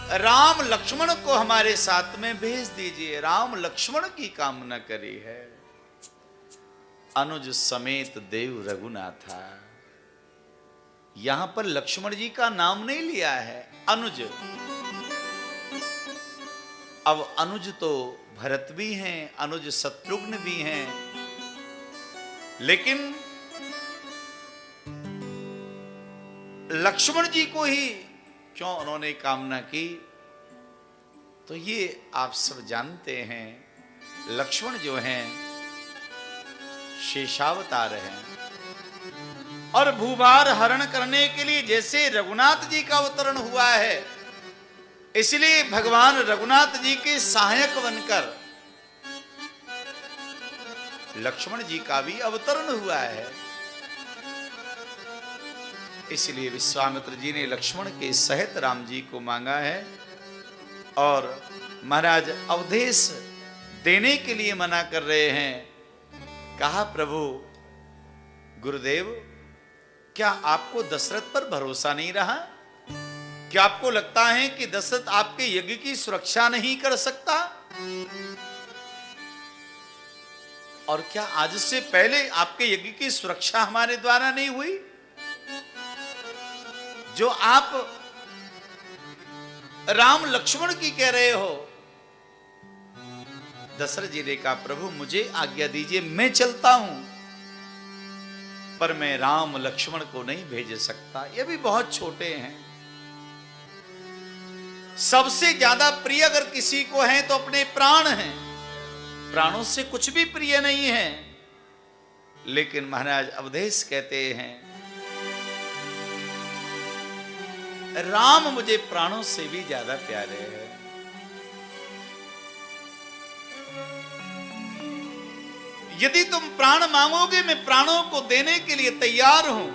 राम लक्ष्मण को हमारे साथ में भेज दीजिए। राम लक्ष्मण की कामना करी है। अनुज समेत देव रघुनाथा। यहां पर लक्ष्मण जी का नाम नहीं लिया है, अनुज। अब अनुज तो भरत भी हैं, अनुज शत्रुघ्न भी हैं, लेकिन लक्ष्मण जी को ही क्यों उन्होंने कामना की? तो ये आप सब जानते हैं, लक्ष्मण जो हैं शेषावतार हैं, और भूभार हरण करने के लिए जैसे रघुनाथ जी का अवतरण हुआ है, इसलिए भगवान रघुनाथ जी के सहायक बनकर लक्ष्मण जी का भी अवतरण हुआ है। इसलिए विश्वामित्र जी ने लक्ष्मण के सहित राम जी को मांगा है, और महाराज अवधेश देने के लिए मना कर रहे हैं। कहा, प्रभु गुरुदेव, क्या आपको दशरथ पर भरोसा नहीं रहा? क्या आपको लगता है कि दशरथ आपके यज्ञ की सुरक्षा नहीं कर सकता? और क्या आज से पहले आपके यज्ञ की सुरक्षा हमारे द्वारा नहीं हुई? जो आप राम लक्ष्मण की कह रहे हो। दशरथ जी ने कहा, प्रभु मुझे आज्ञा दीजिए, मैं चलता हूं, पर मैं राम लक्ष्मण को नहीं भेज सकता। ये भी बहुत छोटे हैं। सबसे ज्यादा प्रिय अगर किसी को है तो अपने प्राण हैं। प्राणों से कुछ भी प्रिय नहीं है। लेकिन महाराज अवधेश कहते हैं, राम मुझे प्राणों से भी ज्यादा प्यारे हैं। यदि तुम प्राण मांगोगे, मैं प्राणों को देने के लिए तैयार हूं,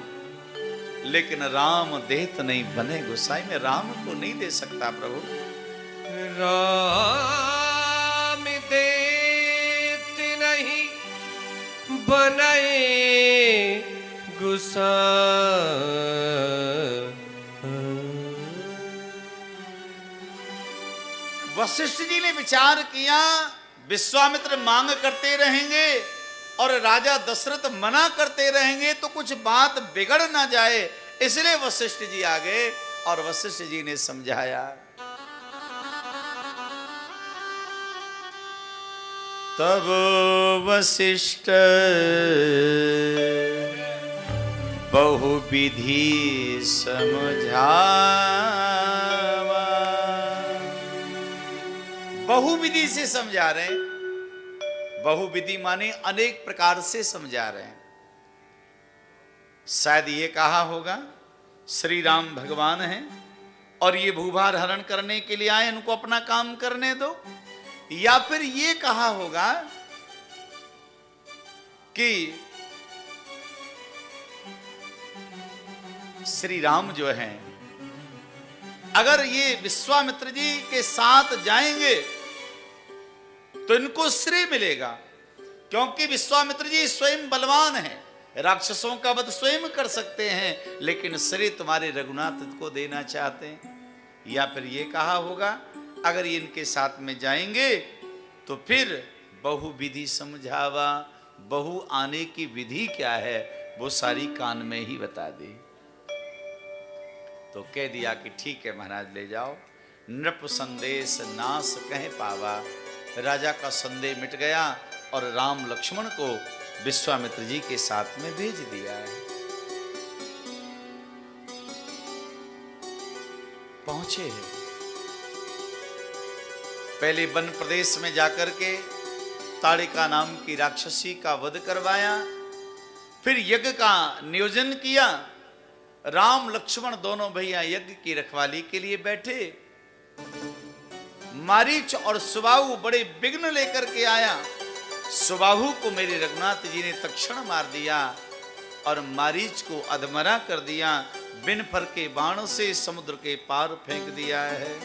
लेकिन राम देत नहीं बने गोसाई। मैं राम को नहीं दे सकता प्रभु। राम देत नहीं बने गोसाई। वशिष्ठ जी ने विचार किया, विश्वामित्र मांग करते रहेंगे और राजा दशरथ मना करते रहेंगे तो कुछ बात बिगड़ ना जाए, इसलिए वशिष्ठ जी आ गए और वशिष्ठ जी ने समझाया। तब वशिष्ठ बहुविधि समझावा। बहुविधि से समझा रहे हैं। बहुविधि माने अनेक प्रकार से समझा रहे हैं। शायद ये कहा होगा श्री राम भगवान हैं और ये भूभार हरण करने के लिए आए, इनको अपना काम करने दो। या फिर ये कहा होगा कि श्री राम जो हैं, अगर ये विश्वामित्र जी के साथ जाएंगे तो इनको श्रेय मिलेगा, क्योंकि विश्वामित्र जी स्वयं बलवान हैं, राक्षसों का वध स्वयं कर सकते हैं, लेकिन श्रेय तुम्हारे रघुनाथ को देना चाहते हैं। या फिर ये कहा होगा, अगर ये इनके साथ में जाएंगे तो फिर बहु विधि समझावा, बहु आने की विधि क्या है वो सारी कान में ही बता दी। तो कह दिया कि ठीक है महाराज, ले जाओ। नृप संदेश नाश कह पावा। राजा का संदेह मिट गया और राम लक्ष्मण को विश्वामित्र जी के साथ में भेज दिया है। पहुंचे हैं, पहले वन प्रदेश में जाकर के ताड़िका नाम की राक्षसी का वध करवाया, फिर यज्ञ का नियोजन किया। राम लक्ष्मण दोनों भैया यज्ञ की रखवाली के लिए बैठे। मारीच और सुबाहु बड़े विघ्न लेकर के आया। सुबाहु को मेरे रघुनाथ जी ने तक्षण मार दिया और मारीच को अधमरा कर दिया। बिन फर के बाण से समुद्र के पार फेंक दिया है।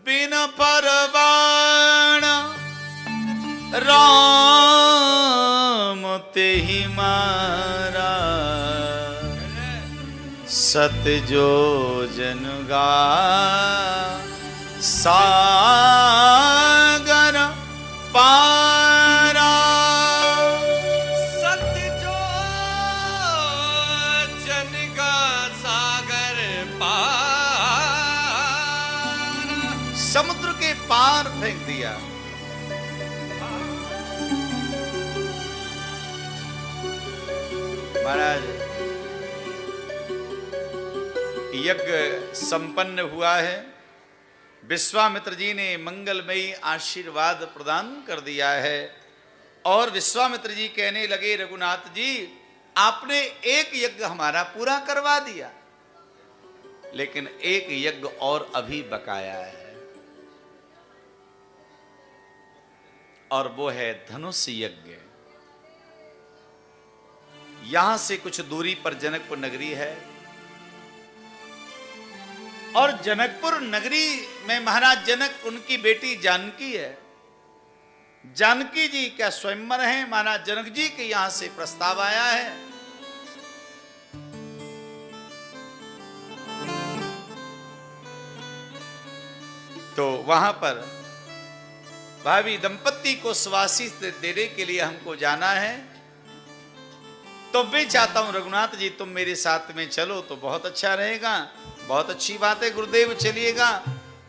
बिन पर बाण राम ते ही मारा। सत जो जन गा सागर पारा। सत जो जन का सागर पार। समुद्र के पार फेंक दिया। महाराज यज्ञ संपन्न हुआ है। विश्वामित्र जी ने मंगलमयी आशीर्वाद प्रदान कर दिया है और विश्वामित्र जी कहने लगे, रघुनाथ जी आपने एक यज्ञ हमारा पूरा करवा दिया, लेकिन एक यज्ञ और अभी बकाया है और वो है धनुष यज्ञ। यहां से कुछ दूरी पर जनकपुर नगरी है और जनकपुर नगरी में महाराज जनक उनकी बेटी जानकी है। जानकी जी क्या स्वयंवर हैं? महाराज जनक जी के यहां से प्रस्ताव आया है। तो वहां पर भावी दंपत्ति को सुवासी देने के लिए हमको जाना है। तो मैं चाहता हूं रघुनाथ जी तुम मेरे साथ में चलो तो बहुत अच्छा रहेगा। बहुत अच्छी बात है गुरुदेव, चलिएगा।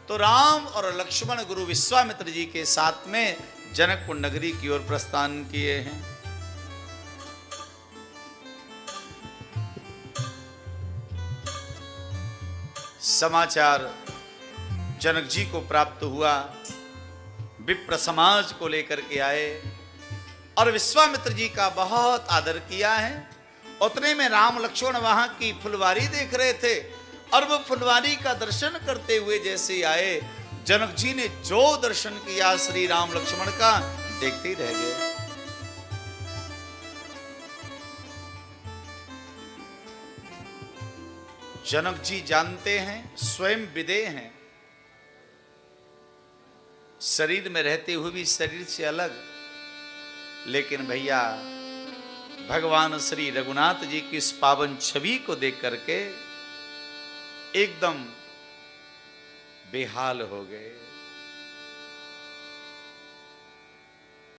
तो राम और लक्ष्मण गुरु विश्वामित्र जी के साथ में जनकपुर नगरी की ओर प्रस्थान किए हैं। समाचार जनक जी को प्राप्त हुआ, विप्र समाज को लेकर के आए और विश्वामित्र जी का बहुत आदर किया है। उतने में राम लक्ष्मण वहां की फुलवारी देख रहे थे और वो फुलवारी का दर्शन करते हुए जैसे आए, जनक जी ने जो दर्शन किया श्री राम लक्ष्मण का, देखते ही रह गए। जनक जी जानते हैं, स्वयं विदेह हैं, शरीर में रहते हुए भी शरीर से अलग, लेकिन भैया भगवान श्री रघुनाथ जी की इस पावन छवि को देख करके एकदम बेहाल हो गए।